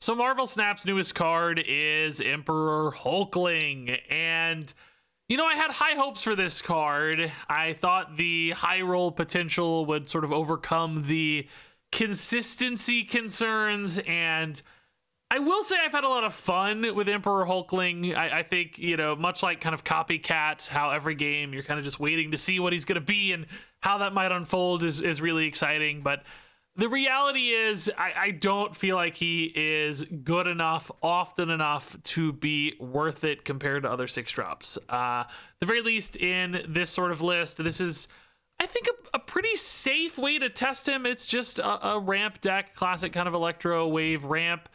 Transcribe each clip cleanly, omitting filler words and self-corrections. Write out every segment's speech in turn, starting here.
So Marvel Snap's newest card is Emperor Hulkling, and you know, I had high hopes for this card. I thought the high roll potential would sort of overcome the consistency concerns, and I will say I've had a lot of fun with Emperor Hulkling. I think, you know, much like kind of Copycat, how every game you're kind of just waiting to see what he's going to be and how that might unfold is really exciting. But the reality is I don't feel like he is good enough, often enough to be worth it compared to other 6-drops. The very least in this sort of list, this is, I think, a pretty safe way to test him. It's just a ramp deck, classic kind of Electro Wave ramp.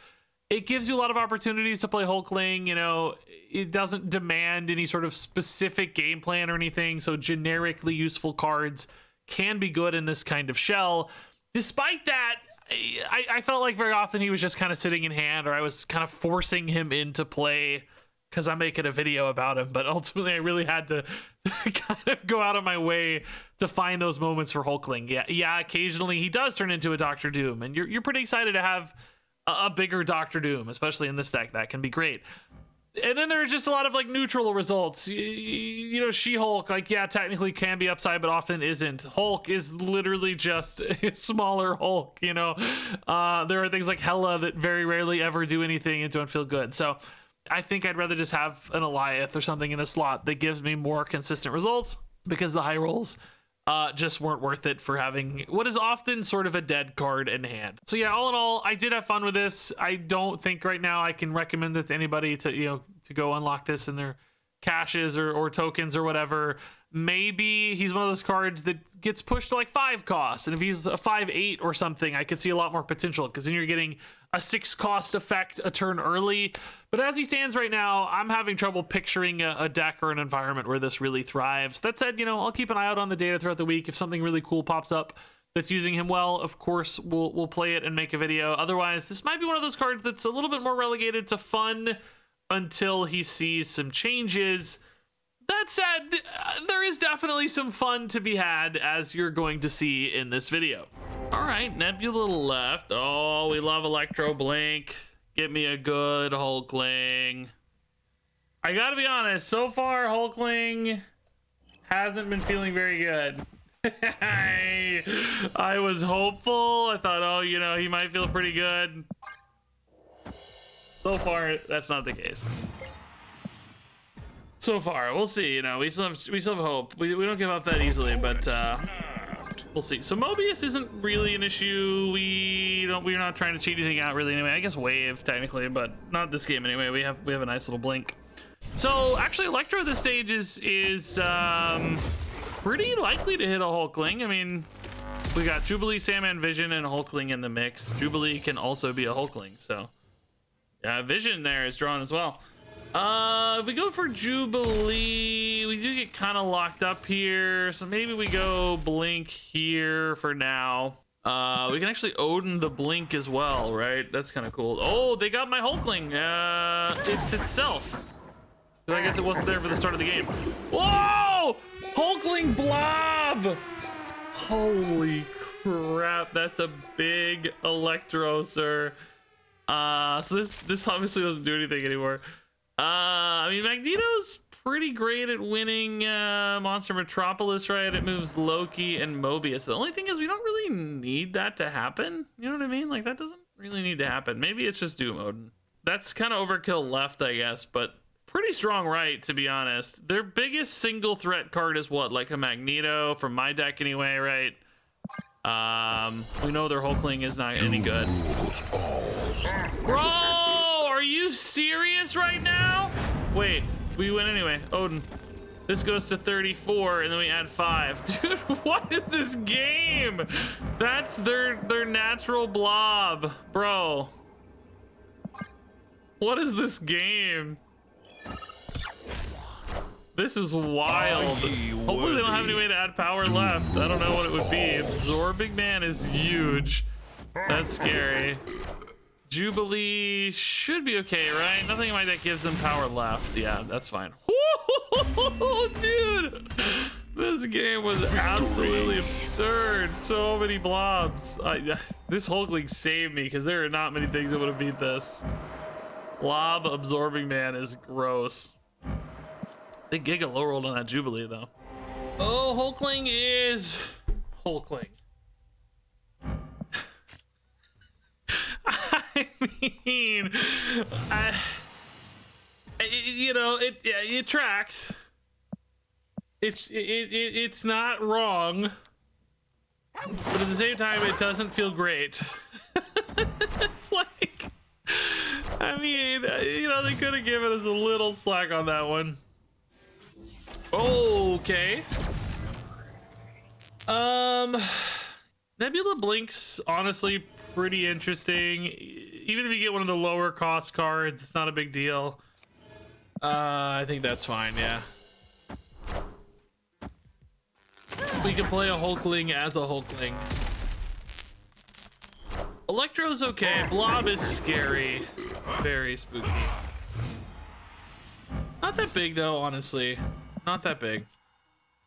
It gives you a lot of opportunities to play Hulkling. You know, it doesn't demand any sort of specific game plan or anything, so generically useful cards can be good in this kind of shell. Despite that, I felt like very often he was just kind of sitting in hand, or I was kind of forcing him into play because I'm making a video about him. But ultimately, I really had to kind of go out of my way to find those moments for Hulkling. Yeah, occasionally he does turn into a Doctor Doom, and you're pretty excited to have a bigger Doctor Doom, especially in this deck. That can be great. And then there's just a lot of like neutral results. You know, She-Hulk, like, yeah, technically can be upside, but often isn't. Hulk is literally just a smaller Hulk, you know. There are things like Hela that very rarely ever do anything and don't feel good. So I think I'd rather just have an Alioth or something in the slot that gives me more consistent results, because the high rolls just weren't worth it for having what is often sort of a dead card in hand. So yeah, all in all, I did have fun with this. I don't think right now I can recommend it to anybody to, you know, to go unlock this in their caches or tokens or whatever. Maybe he's one of those cards that gets pushed to like 5 costs, and if he's a 5/8 or something, I could see a lot more potential, because then you're getting a 6 cost effect a turn early. But as he stands right now, I'm having trouble picturing a deck or an environment where this really thrives. That said, you know, I'll keep an eye out on the data throughout the week. If something really cool pops up that's using him well, of course we'll play it and make a video. Otherwise, this might be one of those cards that's a little bit more relegated to fun until he sees some changes. That said, there is definitely some fun to be had, as you're going to see in this video. All right, Nebula left. Oh, we love Electro Blink. Get me a good Hulkling. I gotta be honest, so far Hulkling hasn't been feeling very good. I was hopeful. I thought, oh, you know, he might feel pretty good. So far, that's not the case. So far, we'll see. You know, we still have hope. We don't give up that easily, but we'll see. So Mobius isn't really an issue. We're not trying to cheat anything out really anyway. I guess Wave technically, but not this game anyway. We have a nice little blink. So actually, Electro at this stage is pretty likely to hit a Hulkling. I mean, we got Jubilee, Sandman, Vision, and Hulkling in the mix. Jubilee can also be a Hulkling, so Vision there is drawn as well. If we go for Jubilee, we do get kind of locked up here, so maybe we go Blink here for now. We can actually Odin the Blink as well, right? That's kind of cool. Oh, they got my Hulkling. It's itself. So I guess it wasn't there for the start of the game. Whoa! Hulkling Blob! Holy crap, that's a big Electro, sir. So this obviously doesn't do anything anymore. I mean, Magneto's pretty great at winning Monster Metropolis, right? It moves Loki and Mobius. The only thing is we don't really need that to happen. You know what I mean? Like, that doesn't really need to happen. Maybe it's just Doom Odin. That's kind of overkill left, I guess, but pretty strong right, to be honest. Their biggest single threat card is what? Like a Magneto, from my deck anyway, right? We know their Hulkling is not any good. Bro, are you serious right now? Wait, we win anyway. Odin. This goes to 34, and then we add 5. Dude, what is this game? That's their natural blob. Bro. What is this game? This is wild. Hopefully they don't have any way to add power left. I don't know what it would be. Absorbing Man is huge. That's scary. Jubilee should be okay, right? Nothing in my deck gives them power left. Yeah, that's fine. Dude, This game was absolutely absurd. So many blobs. This Hulkling saved me because there are not many things that would have beat this. Blob absorbing man is gross. Big Giga low rolled on that Jubilee though. Oh, Hulkling is Hulkling. I mean, you know, it tracks. It's not wrong, but at the same time, it doesn't feel great. It's like, I mean, you know, they could have given us a little slack on that one. Okay. Nebula Blink's honestly pretty interesting. Even if you get one of the lower cost cards, it's not a big deal. I think that's fine, yeah. We can play a Hulkling as a Hulkling. Electro's okay. Blob is scary. Very spooky. Not that big though, honestly. Not that big.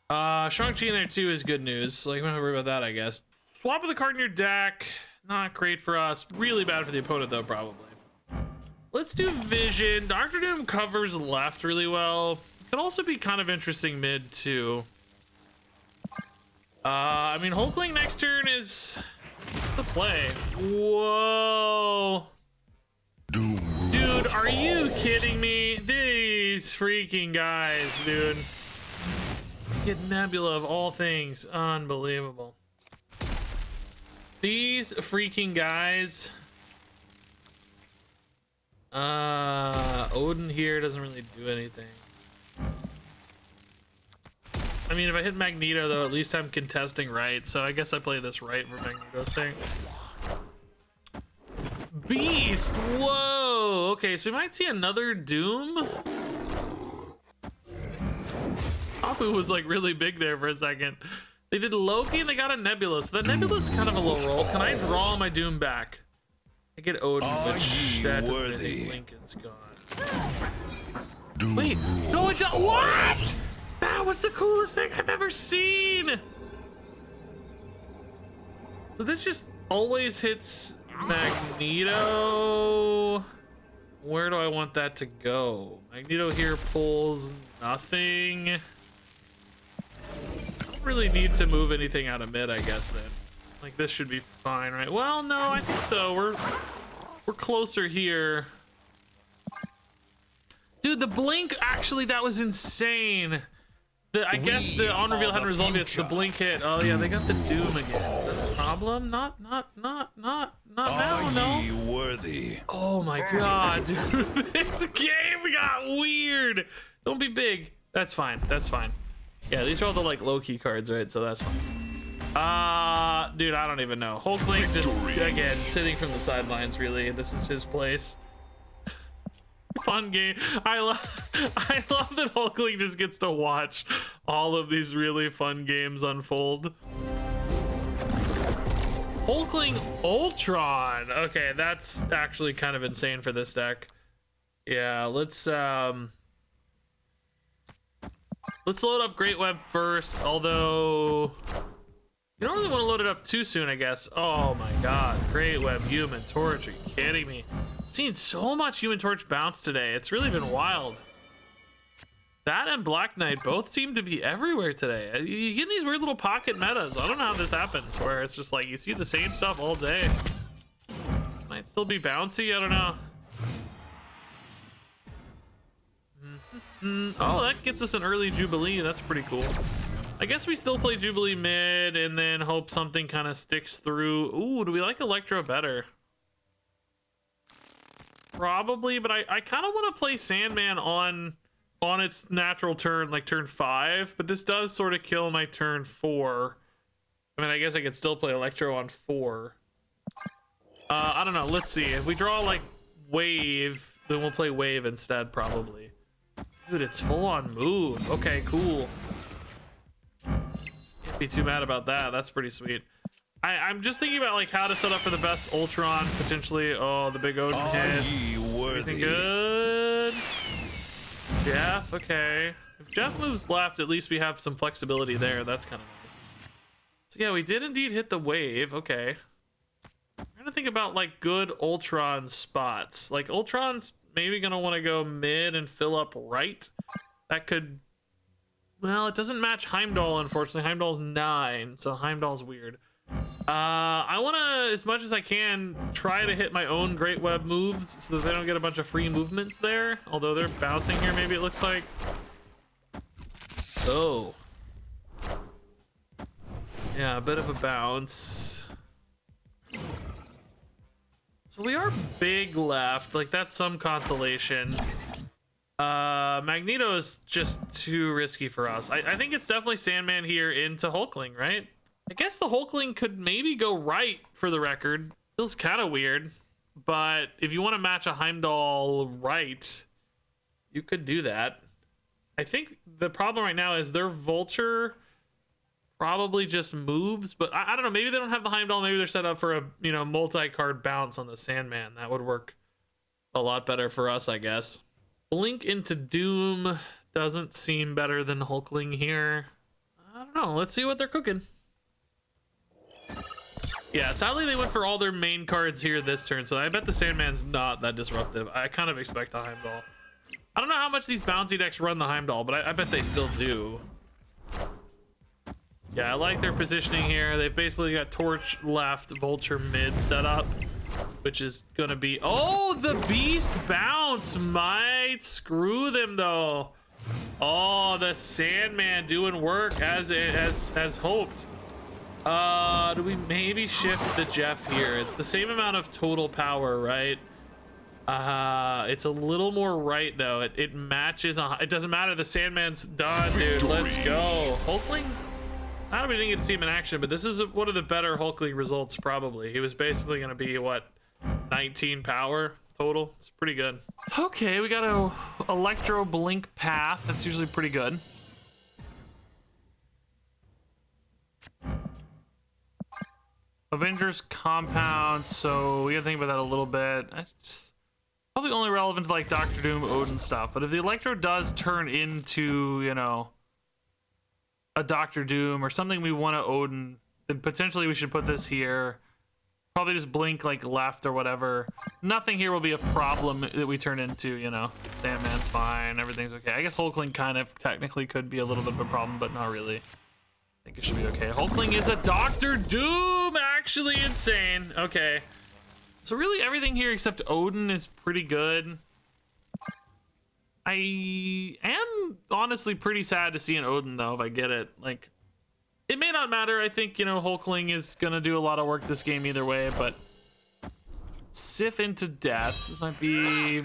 Shang-Chi in there too is good news. Like, I'm not worried about that, I guess. Swap of the card in your deck. Not great for us. Really bad for the opponent though, probably. Let's do Vision. Doctor Doom covers left really well. Could also be kind of interesting mid too. I mean, Hulkling next turn is the play. Whoa. Dude, are you kidding me? These freaking guys, dude. Get Nebula of all things. Unbelievable. These freaking guys. Odin here doesn't really do anything. I mean, if I hit Magneto, though, at least I'm contesting right, so I guess I play this right for Magneto's sake. Beast! Whoa! Okay, so we might see another Doom? Apu was, like, really big there for a second. They did Loki and they got a Nebula, so that Nebula's kind of a low roll. Can I draw my Doom back? I get Odin, which that doesn't mean Link is gone. Wait, no, it's not. What? That was the coolest thing I've ever seen. So this just always hits Magneto. Where do I want that to go? Magneto here pulls nothing. I don't really need to move anything out of mid, I guess, then. Like, this should be fine, right? Well, no, I think so. We're closer here. Dude, the blink, actually, that was insane. I guess the on reveal hadn't resolved yet, so the blink hit. Oh yeah, they got the Doom again. Is that a problem? Not now, no. Worthy. Oh my god, dude. This game got weird. Don't be big. That's fine. That's fine. Yeah, these are all the like low-key cards, right? So that's fine. Dude, I don't even know. Hulkling just, again, sitting from the sidelines, really. This is his place. Fun game. I love that Hulkling just gets to watch all of these really fun games unfold. Hulkling Ultron. Okay, that's actually kind of insane for this deck. Yeah, let's load up Great Web first, although you don't really want to load it up too soon, I guess. Oh my god, Great Web, Human Torch, are you kidding me? Seen so much Human Torch bounce today. It's really been wild. That and Black Knight both seem to be everywhere today. You get these weird little pocket metas. I don't know how this happens, where it's just like you see the same stuff all day. Might still be bouncy, I don't know. Oh, that gets us an early Jubilee. That's pretty cool. I guess we still play Jubilee mid and then hope something kind of sticks through. Ooh, do we like Electro better? Probably, but I kind of want to play Sandman on its natural turn, like turn 5, but this does sort of kill my turn 4. I mean, I guess I could still play Electro on 4. I don't know. Let's see. If we draw like Wave, then we'll play Wave instead, probably. Dude, it's full on move. Okay, cool. Can't be too mad about that. That's pretty sweet. I'm just thinking about like how to set up for the best Ultron potentially. Oh, the big Odin hits. Everything good? Jeff, okay. If Jeff moves left, at least we have some flexibility there. That's kind of nice. So yeah, we did indeed hit the wave. Okay. I'm trying to think about like good Ultron spots. Like Ultron's maybe gonna want to go mid and fill up right. That could, well, it doesn't match Heimdall, unfortunately. Heimdall's 9, so Heimdall's weird. I want to, as much as I can, try to hit my own Great Web moves so that they don't get a bunch of free movements there. Although they're bouncing here, maybe it looks like. Oh. Yeah, a bit of a bounce. So we are big left. Like, that's some consolation. Magneto is just too risky for us. I think it's definitely Sandman here into Hulkling, right? I guess the Hulkling could maybe go right for the record. Feels kind of weird, but if you want to match a Heimdall right, you could do that. I think the problem right now is their Vulture probably just moves, but I don't know. Maybe they don't have the Heimdall. Maybe they're set up for a, you know, multi-card bounce on the Sandman. That would work a lot better for us, I guess. Blink into Doom doesn't seem better than Hulkling here. I don't know. Let's see what they're cooking. Yeah, sadly they went for all their main cards here this turn, so I bet the Sandman's not that disruptive. I kind of expect the Heimdall. I don't know how much these bouncy decks run the Heimdall, but I bet they still do. Yeah, I like their positioning here. They've basically got Torch left, Vulture mid set up, which is gonna be... Oh, the Beast bounce might screw them though. Oh, the Sandman doing work as hoped. Do we maybe shift the Jeff here? It's the same amount of total power, right? It's a little more right though. It matches. It doesn't matter. The Sandman's done, dude. Let's go. Hulkling. It's not that we didn't get to see him in action, but this is one of the better Hulkling results probably. He was basically going to be what, 19 power total. It's pretty good. Okay, we got a Electro Blink path. That's usually pretty good. Avengers compound, so we gotta think about that a little bit. It's probably only relevant to like Doctor Doom, Odin stuff, but if the Electro does turn into, you know, a Doctor Doom or something we want to Odin, then potentially we should put this here. Probably just blink like left or whatever. Nothing here will be a problem that we turn into, you know. Sandman's fine, everything's okay. I guess Hulkling kind of technically could be a little bit of a problem, but not really. I think it should be okay. Hulkling is a Doctor Doom, actually insane. Okay. So really everything here except Odin is pretty good. I am honestly pretty sad to see an Odin though, if I get it. Like, it may not matter. I think, you know, Hulkling is gonna do a lot of work this game either way, but Sif into deaths. This might be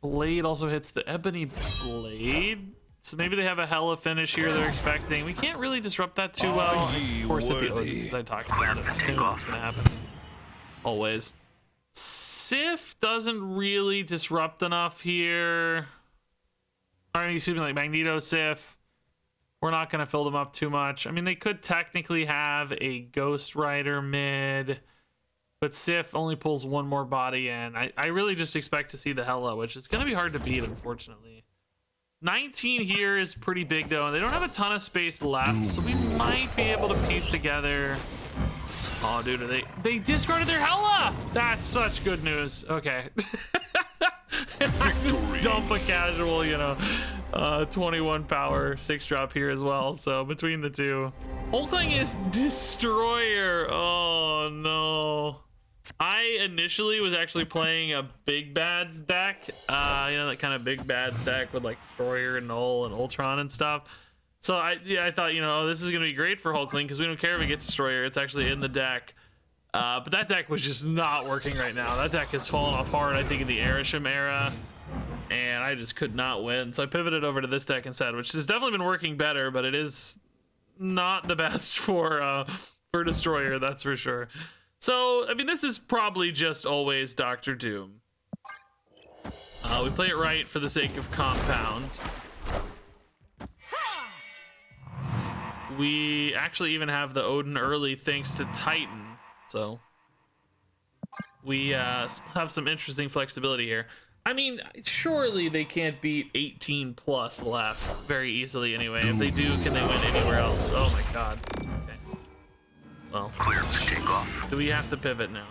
Blade also hits the Ebony Blade. So maybe they have a hella finish here they're expecting. We can't really disrupt that too well. Of course, hit the Odin because I talked about it. I knew what's gonna happen. Always. Sif doesn't really disrupt enough here. Or excuse me, like Magneto Sif. We're not gonna fill them up too much. I mean, they could technically have a Ghost Rider mid, but Sif only pulls one more body in. I really just expect to see the hella, which is gonna be hard to beat, unfortunately. 19 here is pretty big though, and they don't have a ton of space left, so we might be able to piece together. Oh, dude, they discarded their hella. That's such good news. Okay. Just dump a casual, you know, 21 power 6-drop here as well. So between the two, Hulkling is Destroyer. Oh no. I initially was actually playing a Big Bads deck, you know, that kind of Big Bads deck with like Destroyer and Null and Ultron and stuff. So I thought, you know, oh, this is gonna be great for Hulkling because we don't care if it gets Destroyer, it's actually in the deck. But that deck was just not working right now. That deck has fallen off hard, I think, in the Erisham era, and I just could not win. So I pivoted over to this deck instead, which has definitely been working better, but it is not the best for Destroyer, that's for sure. So, I mean, this is probably just always Doctor Doom. We play it right for the sake of compound. We actually even have the Odin early thanks to Titan. So, we have some interesting flexibility here. I mean, surely they can't beat 18 plus left very easily anyway. If they do, can they win anywhere else? Oh my god. Okay. Well, Clear for takeoff. do we have to pivot now?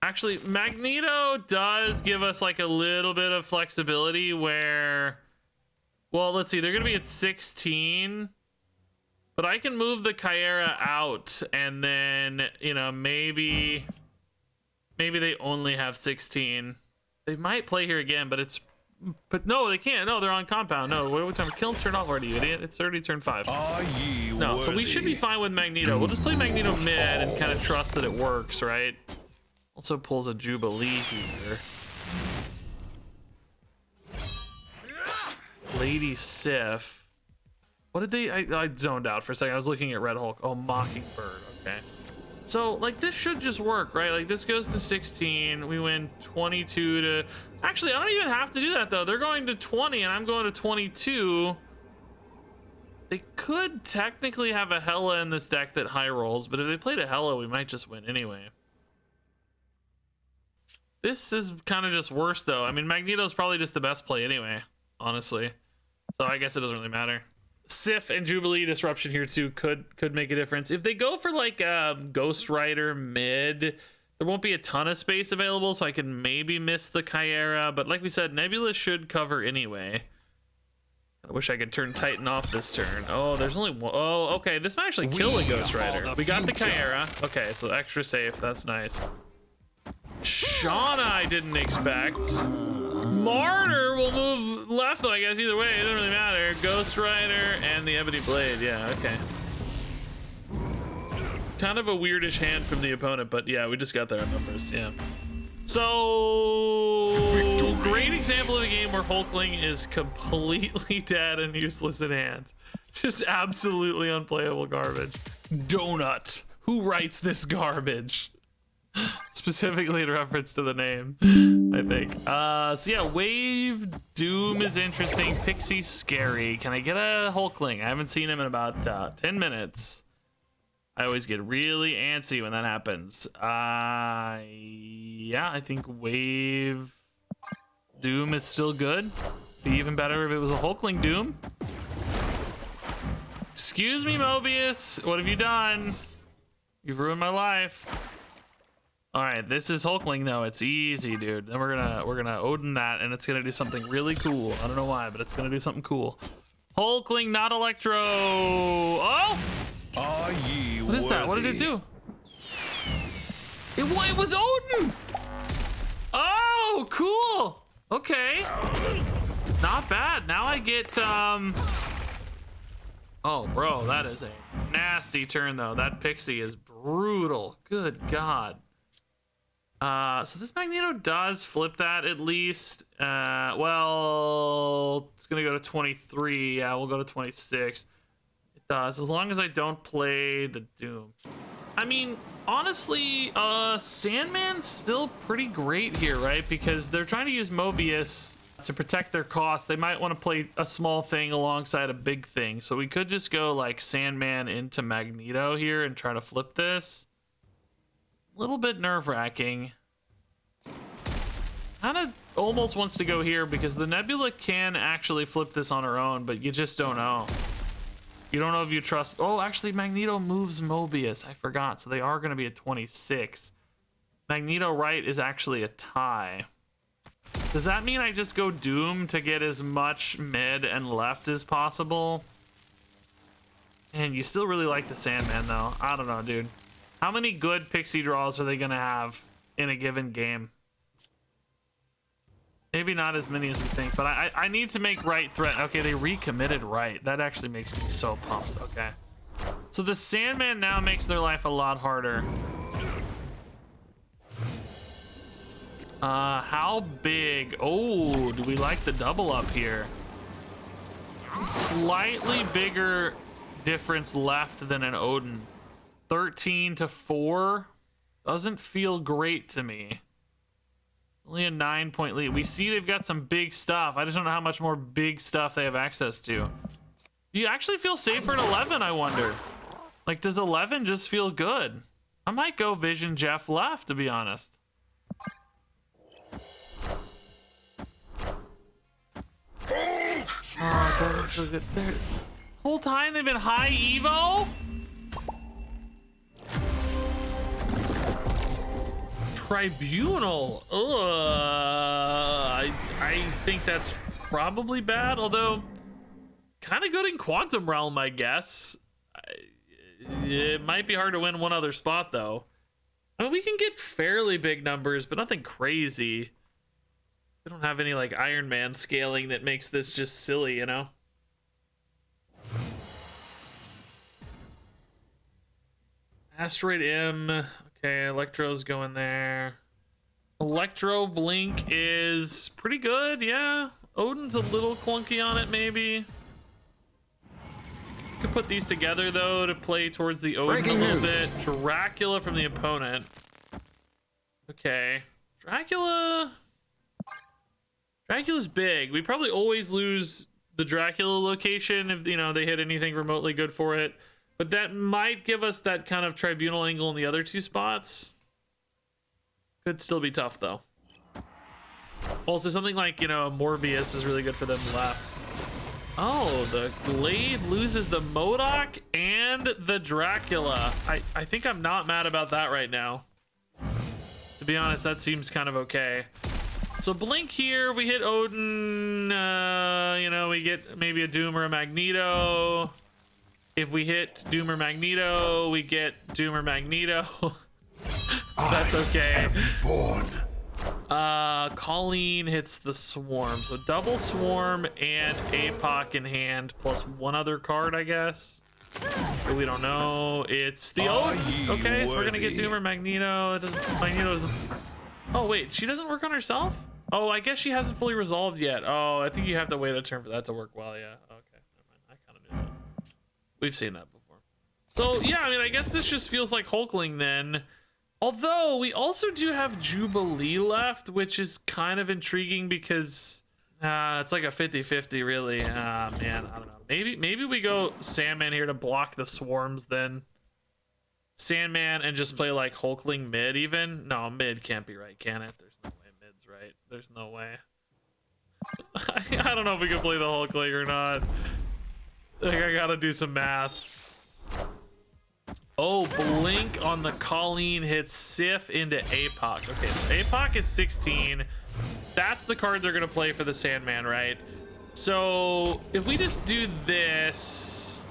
Actually, Magneto does give us like a little bit of flexibility where, well, let's see, they're gonna be at 16, but I can move the Chimera out and then, you know, maybe they only have 16. They might play here again, but no, they can't. No, they're on compound. No, what time? Killen's turned off already, you idiot. It's already turn 5. No, so we should be fine with Magneto. We'll just play Magneto mid and kind of trust that it works, right? Also pulls a Jubilee here. Lady Sif. What did they... I zoned out for a second. I was looking at Red Hulk. Oh, Mockingbird. Okay. So, like, this should just work, right? Like, this goes to 16. We win 22 to... Actually, I don't even have to do that, though. They're going to 20, and I'm going to 22. They could technically have a Hela in this deck that high rolls, but if they played a Hela, we might just win anyway. This is kind of just worse, though. I mean, Magneto's probably just the best play anyway, honestly. So I guess it doesn't really matter. Sif and Jubilee Disruption here, too, could make a difference. If they go for, like, Ghost Rider mid, there won't be a ton of space available, so I can maybe miss the Chimera. But like we said, Nebula should cover anyway. I wish I could turn Titan off this turn. Oh, there's only one. Oh, okay. This might actually kill a Ghost Rider. We got the Chimera. Okay, so extra safe. That's nice. Shauna, I didn't expect. Martyr will move left, though, I guess. Either way, it doesn't really matter. Ghost Rider and the Ebony Blade. Yeah, okay. Kind of a weirdish hand from the opponent, but yeah, we just got their numbers. Yeah. So, great example of a game where Hulkling is completely dead and useless in hand. Just absolutely unplayable garbage. Donut. Who writes this garbage? Specifically in reference to the name, I think. So yeah, Wave Doom is interesting. Pixie's scary. Can I get a Hulkling? I haven't seen him in about 10 minutes. I always get really antsy when that happens. Yeah, I think Wave Doom is still good. Be even better if it was a Hulkling Doom. Excuse me, Mobius. What have you done? You've ruined my life. All right, this is Hulkling though. It's easy, dude. Then we're gonna Odin that, and it's gonna do something really cool. I don't know why, but it's gonna do something cool. Hulkling, not Electro. Oh! Are ye What is that? What did it do? It was Odin. Oh, cool. Okay. Not bad. Now I get Oh, bro, that is a nasty turn though. That Pixie is brutal. Good God. So this Magneto does flip that at least. Well, it's gonna go to 23. Yeah, we'll go to 26. It does, as long as I don't play the Doom. I mean, honestly, Sandman's still pretty great here, right? Because they're trying to use Mobius to protect their cost. They might want to play a small thing alongside a big thing. So we could just go like Sandman into Magneto here and try to flip this. A little bit nerve-wracking. Kind of almost wants to go here because the Nebula can actually flip this on her own, but you just don't know. You don't know if you trust... Oh, actually, Magneto moves Mobius. I forgot. So they are going to be at 26. Magneto right is actually a tie. Does that mean I just go Doom to get as much mid and left as possible? And you still really like the Sandman, though. I don't know, dude. How many good Pixie draws are they going to have in a given game? Maybe not as many as we think, but I need to make right threat. Okay, they recommitted right. That actually makes me so pumped. Okay. So the Sandman now makes their life a lot harder. How big? Oh, do we like the double up here? Slightly bigger difference left than an Odin. 13 to 4 doesn't feel great to me. Only a 9-point lead. We see they've got some big stuff. I just don't know how much more big stuff they have access to. Do you actually feel safer at 11, I wonder? Like, does 11 just feel good? I might go Vision Jeff left, to be honest. Oh, it doesn't feel good. Whole time they've been high Evo? Tribunal. I think that's probably bad, although kind of good in Quantum Realm, I guess. It might be hard to win one other spot, though. I mean, we can get fairly big numbers, but nothing crazy. We don't have any, like, Iron Man scaling that makes this just silly, you know? Asteroid M. Okay, Electro's going there. Electro Blink is pretty good, yeah. Odin's a little clunky on it, maybe. Could put these together, though, to play towards the Odin a little bit. Dracula from the opponent. Okay. Dracula's big. We probably always lose the Dracula location if, you know, they hit anything remotely good for it. But that might give us that kind of tribunal angle in the other two spots. Could still be tough, though. Also, something like, you know, Morbius is really good for them left. Oh, the Glaive loses the MODOK and the Dracula. I think I'm not mad about that right now. To be honest, that seems kind of okay. So Blink here, we hit Odin, you know, we get maybe a Doom or a Magneto. If we hit Doom or Magneto, we get Doom or Magneto. That's okay. Colleen hits the Swarm. So double Swarm and APOC in hand, plus one other card, I guess. But we don't know. It's the Odin. Okay, so we're gonna get Doom or Magneto. It doesn't. Magneto doesn't. Oh wait, she doesn't work on herself? Oh, I guess she hasn't fully resolved yet. Oh, I think you have to wait a turn for that to work well. Yeah. Okay. Never mind. I kind of knew that. We've seen that before. So yeah, I mean, I guess this just feels like Hulkling then. Although we also do have Jubilee left, which is kind of intriguing because it's like a 50-50 really. Man, I don't know. Maybe we go Sandman here to block the swarms then. Sandman and just play like Hulkling mid even. No, mid can't be right, can it? There's no way mid's right. There's no way. I don't know if we can play the Hulkling or not. Like, I gotta do some math. Oh, Blink on the Colleen hits Sif into APOC. Okay, so APOC is 16. That's the card they're going to play for the Sandman, right? So if we just do this,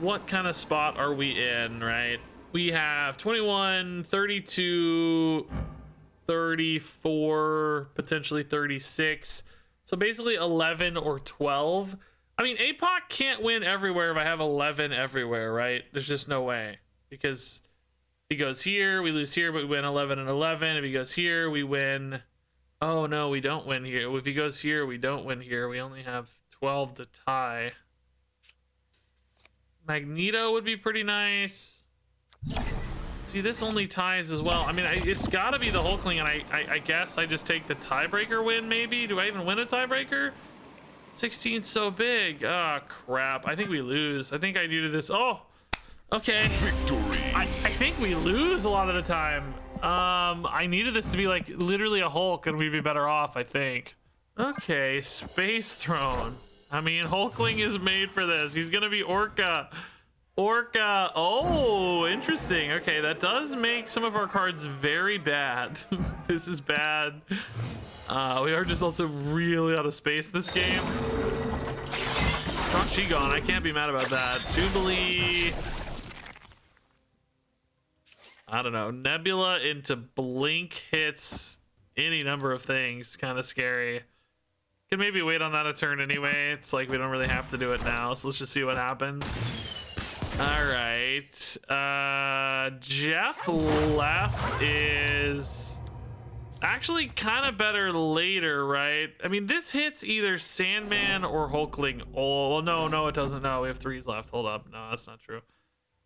what kind of spot are we in, right? We have 21, 32, 34, potentially 36. So basically 11 or 12. I mean, APOC can't win everywhere if I have 11 everywhere, right? There's just no way. Because if he goes here, we lose here, but we win 11 and 11. If he goes here, we win. Oh, no, we don't win here. If he goes here, we don't win here. We only have 12 to tie. Magneto would be pretty nice. See, this only ties as well. I mean, it's got to be the Hulkling, and I guess I just take the tiebreaker win, maybe? Do I even win a tiebreaker? 16's so big. Ah, oh, crap. I think we lose. I think I needed this. Oh, okay. Victory. I think we lose a lot of the time. I needed this to be like literally a Hulk and we'd be better off, I think. Okay, Space Throne. I mean, Hulkling is made for this. He's gonna be Orca. Orca. Oh, interesting. Okay, that does make some of our cards very bad. This is bad. We are just also really out of space this game. Shang-Chi gone. I can't be mad about that. Jubilee. I don't know. Nebula into Blink hits any number of things. Kind of scary. Can maybe wait on that a turn anyway. It's like we don't really have to do it now. So let's just see what happens. All right. Jeff left is actually kind of better later, right? I mean, this hits either Sandman or Hulkling. Oh, well, no, it doesn't. No, we have 3s left. Hold up. No, that's not true.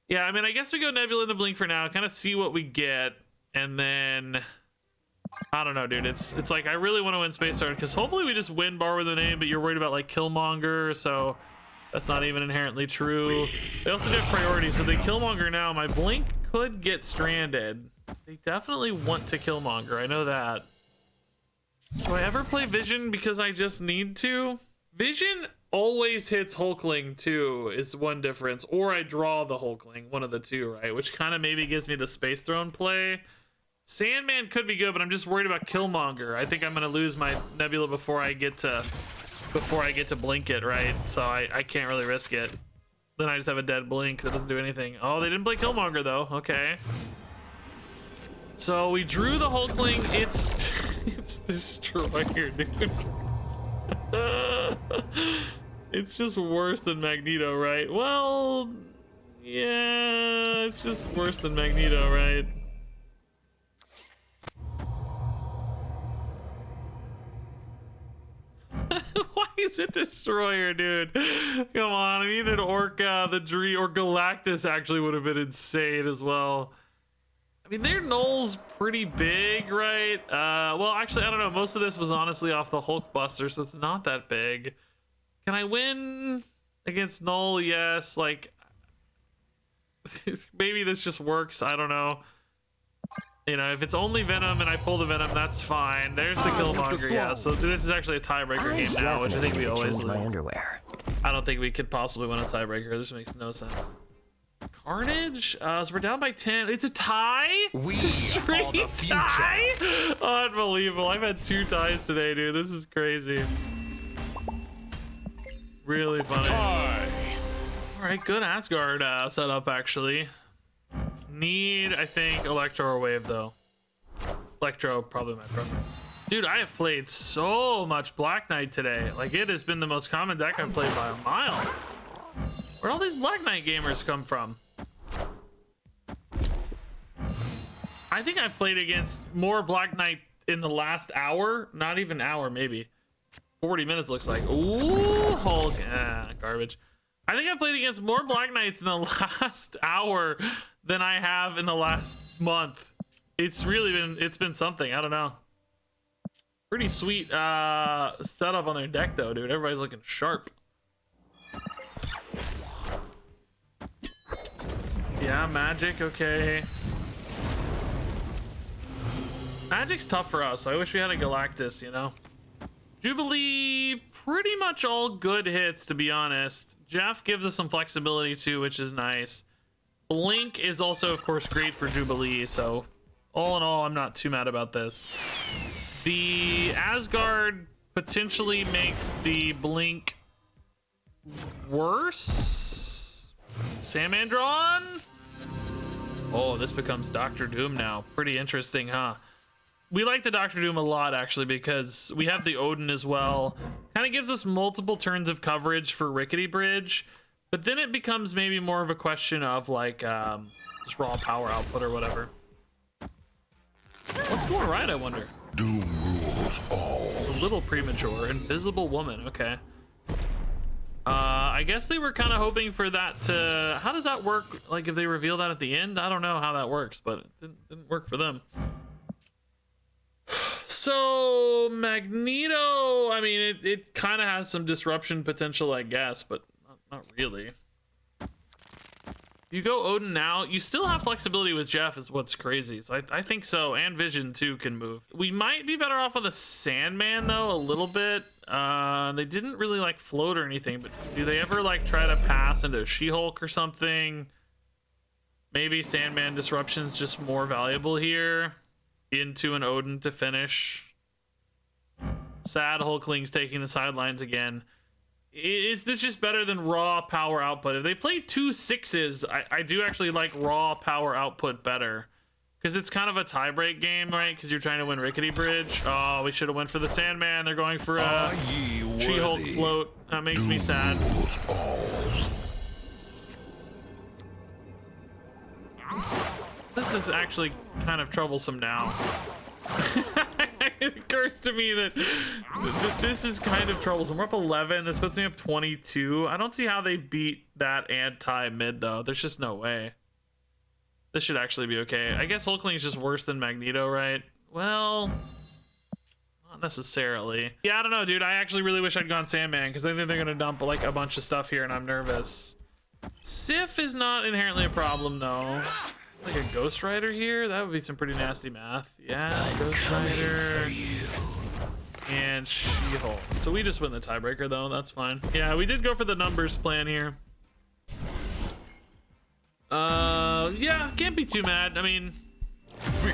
Yeah, I mean, I guess we go Nebula into Blink for now, kind of see what we get, and then I don't know, dude. It's like I really want to win Space Throne because hopefully we just win Bar with a name, but you're worried about like Killmonger, so that's not even inherently true. They also do have priority, so they Killmonger now. My Blink could get stranded. They definitely want to Killmonger. I know that. Do I ever play Vision because I just need to? Vision always hits Hulkling too, is one difference. Or I draw the Hulkling, one of the two, right? Which kind of maybe gives me the Space Throne play. Sandman could be good, but I'm just worried about Killmonger. I think I'm gonna lose my Nebula before I get to blink it, right? So I can't really risk it. Then I just have a dead blink that doesn't do anything. Oh, they didn't play Killmonger though. Okay. So we drew the Hulkling. It's Destroyer, dude. It's just worse than Magneto, right? Well, yeah, it's just worse than Magneto, right? Why is it Destroyer, dude? Come on, I needed Orca, the Dream, or Galactus actually would have been insane as well. I mean, their null's pretty big, right? Well, actually, I don't know. Most of this was honestly off the Hulkbuster, so it's not that big. Can I win against null? Yes. Like, maybe this just works. I don't know. You know, if it's only Venom and I pull the Venom, that's fine. There's the Killmonger, yeah. So this is actually a tiebreaker game now, which I think we always lose. I don't think we could possibly win a tiebreaker. This makes no sense. Carnage? So we're down by 10. It's a tie? It's a straight tie? Unbelievable. I've had 2 ties today, dude. This is crazy. Really funny. All right, good Asgard setup, actually. Need, I think, Electro or Wave, though. Electro, probably my preference. Dude, I have played so much Black Knight today. Like, it has been the most common deck I've played by a mile. Where'd all these Black Knight gamers come from? I think I've played against more Black Knight in the last hour. Not even hour, maybe. 40 minutes looks like. Ooh, Hulk. Garbage. I think I've played against more Black Knights in the last hour than I have in the last month. It's been something. I don't know. Pretty sweet setup on their deck though, dude. Everybody's looking sharp. Yeah, Magic, okay. Magic's tough for us. I wish we had a Galactus, you know. Jubilee, pretty much all good hits, to be honest. Jeff gives us some flexibility too, which is nice. Blink is also, of course, great for Jubilee, so all in all, I'm not too mad about this. The Asgard potentially makes the Blink worse. Sandman drawn? Oh, this becomes Doctor Doom now. Pretty interesting, huh? We like the Doctor Doom a lot, actually, because we have the Odin as well. Kind of gives us multiple turns of coverage for Rickety Bridge, but then it becomes maybe more of a question of, like, just raw power output or whatever. What's going right, I wonder? Doom rules all. A little premature. Invisible Woman, okay. I guess they were kind of hoping for that to... How does that work? Like, if they reveal that at the end? I don't know how that works, but it didn't work for them. So Magneto, I mean, it kind of has some disruption potential, I guess, but not really. You go Odin now, you still have flexibility with Jeff is what's crazy. So I think so, and Vision too can move. We might be better off with a Sandman though, a little bit. They didn't really like float or anything, but do they ever like try to pass into She-Hulk or something? Maybe Sandman disruption's just more valuable here. Into an Odin to finish. Sad Hulkling's taking the sidelines again. Is this just better than raw power output? If they play 2 6s, I do actually like raw power output better. Because it's kind of a tiebreak game, right? Because you're trying to win Rickety Bridge. Oh, we should have went for the Sandman. They're going for a She-Hulk float. That makes me sad. This is actually kind of troublesome now. It occurs to me that this is kind of troublesome. We're up 11. This puts me up 22. I don't see how they beat that anti-mid, though. There's just no way. This should actually be okay. I guess Hulkling is just worse than Magneto, right? Well, not necessarily. Yeah, I don't know, dude. I actually really wish I'd gone Sandman, because I think they're going to dump like a bunch of stuff here, and I'm nervous. Sif is not inherently a problem, though. Like a Ghost Rider here? That would be some pretty nasty math. Yeah, Ghost Rider. and She-Hulk. So we just win the tiebreaker though. That's fine. Yeah, we did go for the numbers plan here. Yeah, can't be too mad. I mean,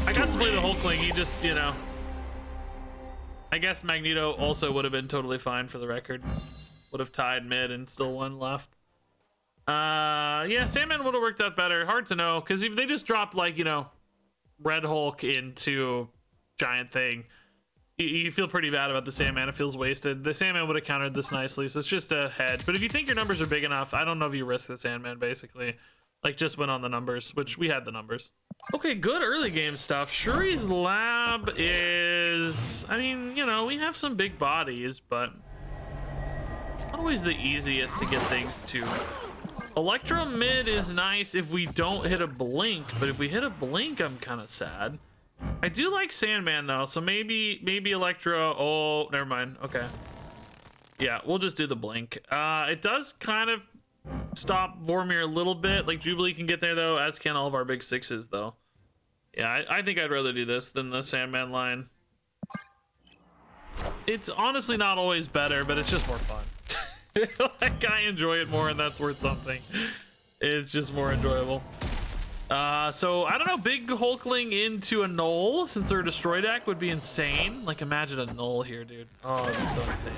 I got to play the Hulkling. He just, you know, I guess Magneto also would have been totally fine for the record. Would have tied mid and still one left. Yeah, Sandman would have worked out better. Hard to know, because if they just dropped, like, you know, Red Hulk into Giant Thing, you feel pretty bad about the Sandman. It feels wasted. The Sandman would have countered this nicely, so it's just a hedge. But if you think your numbers are big enough, I don't know if you risk the Sandman, basically. Like, just went on the numbers, which we had the numbers. Okay, good early game stuff. Shuri's lab is, I mean, you know, we have some big bodies, but not always the easiest to get things to. Electro mid is nice if we don't hit a blink, but if we hit a blink, I'm kind of sad. I do like Sandman though, so maybe Electro. Oh, never mind. Okay. Yeah, we'll just do the blink. It does kind of stop Vormir a little bit. Like, Jubilee can get there though, as can all of our big sixes though. Yeah, I think I'd rather do this than the Sandman line. It's honestly not always better, but it's just more fun. Like, I enjoy it more, and that's worth something. It's just more enjoyable. So I don't know, big Hulkling into a Null, since their destroy deck would be insane. Like, imagine a Null here, dude. Oh, that'd be so insane.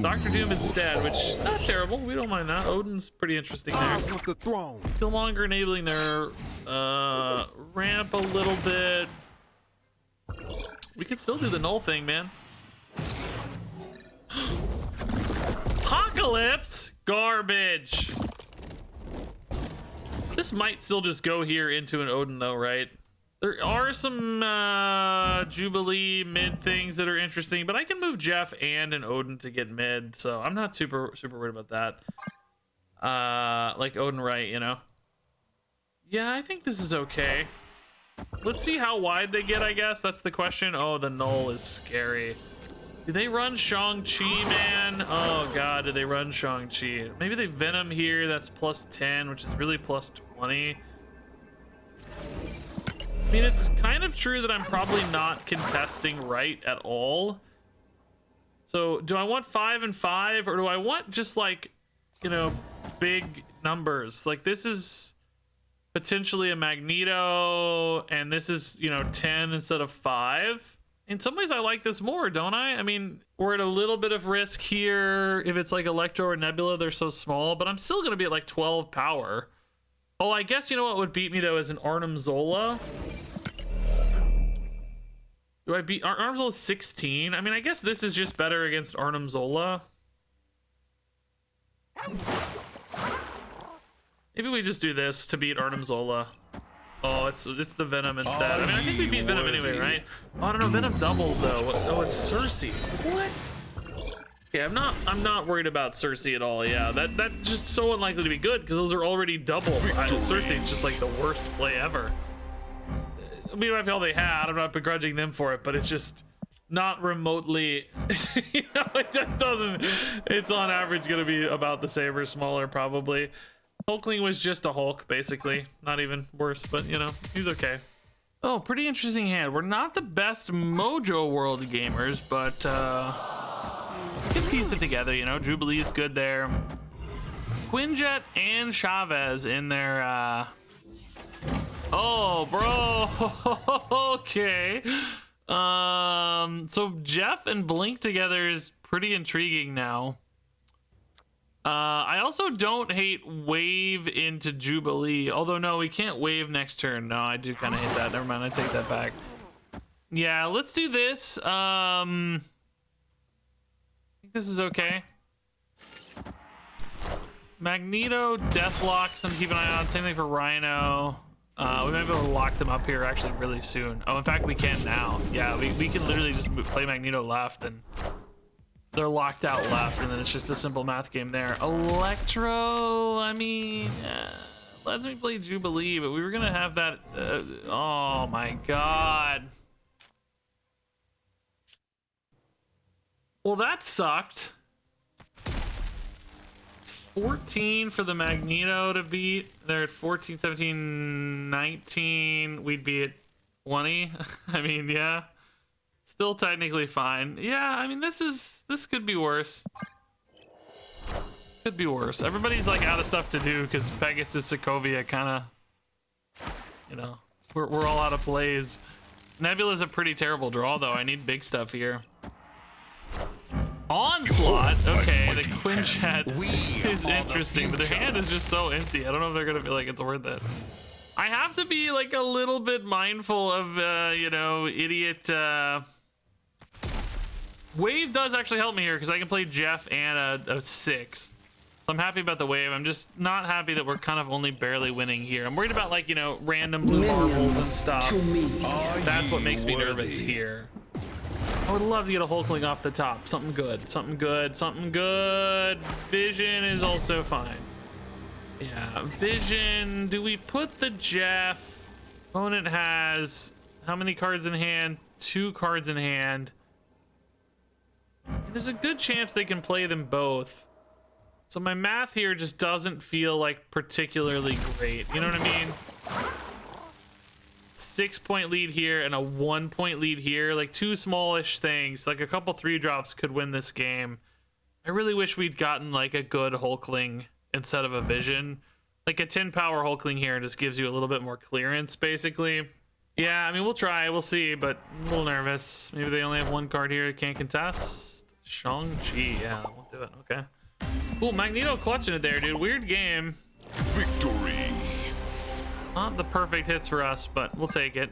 Dr. Doom instead, which not terrible. We don't mind that. Odin's pretty interesting there. The throne. Killmonger enabling their ramp a little bit. We could still do the Null thing, man. Apocalypse garbage. This might still just go here into an Odin though, right? There are some Jubilee mid things that are interesting, but I can move Jeff and an Odin to get mid, so I'm not super worried about that. Like Odin right, you know? Yeah, I think this is okay. Let's see how wide they get, I guess. That's the question. Oh, the Null is scary. Do they run Shang-Chi, man? Oh god, do they run Shang-Chi? Maybe they Venom here, that's plus 10, which is really plus 20. I mean, it's kind of true that I'm probably not contesting right at all. So, do I want 5 and 5, or do I want just, like, you know, big numbers? Like, this is potentially a Magneto, and this is, you know, 10 instead of 5. In some ways, I like this more, don't I? I mean, we're at a little bit of risk here. If it's like Electro or Nebula, they're so small, but I'm still going to be at like 12 power. Oh, I guess you know what would beat me, though, is an Arnim Zola. Do I beat Arnim Zola 16? I mean, I guess this is just better against Arnim Zola. Maybe we just do this to beat Arnim Zola. Oh, it's the Venom instead. I mean, I think we beat Venom anyway, right? Oh, I don't know. Venom doubles though. Oh, it's Cersei. What? Okay, I'm not worried about Cersei at all. Yeah, that's just so unlikely to be good because those are already double. Cersei's just like the worst play ever. I mean, might be all they had. I'm not begrudging them for it, but it's just not remotely. You know, it just doesn't. It's on average gonna be about the same or smaller probably. Hulkling was just a Hulk, basically. Not even worse, but, you know, he's okay. Oh, pretty interesting hand. We're not the best Mojo World gamers, but we can piece it together, you know. Jubilee's good there. Quinjet and Chavez in their... Oh, bro. Okay. So Jeff and Blink together is pretty intriguing now. I also don't hate wave into Jubilee, although no, we can't wave next turn. No, I do kind of hate that. Never mind, I take that back. Yeah, let's do this. I think this is okay. Magneto, Deathlock, something to keep an eye on. Same thing for Rhino. We might be able to lock them up here actually really soon. Oh, in fact, we can now. Yeah, we can literally just play Magneto left and they're locked out left, and then it's just a simple math game there. Electro, I mean, lets me play Jubilee, but we were gonna have that. Oh my god. Well, that sucked. It's 14 for the Magneto to beat. They're at 14, 17, 19. We'd be at 20. I mean, yeah. It's Still technically fine. Yeah, I mean, this could be worse. Could be worse. Everybody's like out of stuff to do because Pegasus Sokovia kind of, you know, we're all out of plays. Nebula's a pretty terrible draw though. I need big stuff here. Onslaught. Okay, the Quinjet is interesting, but their hand is just so empty. I don't know if they're gonna feel like it's worth it. I have to be like a little bit mindful of, you know, idiot. Wave does actually help me here because I can play Jeff and a 6. So I'm happy about the wave. I'm just not happy that we're kind of only barely winning here. I'm worried about like, you know, random blue marbles and stuff. That's what makes me nervous here. I would love to get a Hulkling off the top. Something good, something good, something good. Vision is also fine. Yeah, Vision. Do we put the Jeff? Opponent has how many cards in hand? 2 cards in hand. There's a good chance they can play them both. So my math here just doesn't feel like particularly great. You know what I mean? 6-point lead here and a 1-point lead here. Like 2 smallish things. Like a couple 3-drops could win this game. I really wish we'd gotten like a good Hulkling instead of a Vision. Like a 10 power Hulkling here just gives you a little bit more clearance basically. Yeah, I mean, we'll try, we'll see, but I'm a little nervous. Maybe they only have 1 card here, can't contest. Shang-Chi, yeah, we'll do it, okay. Ooh, Magneto clutching it there, dude. Weird game. Victory. Not the perfect hits for us, but we'll take it.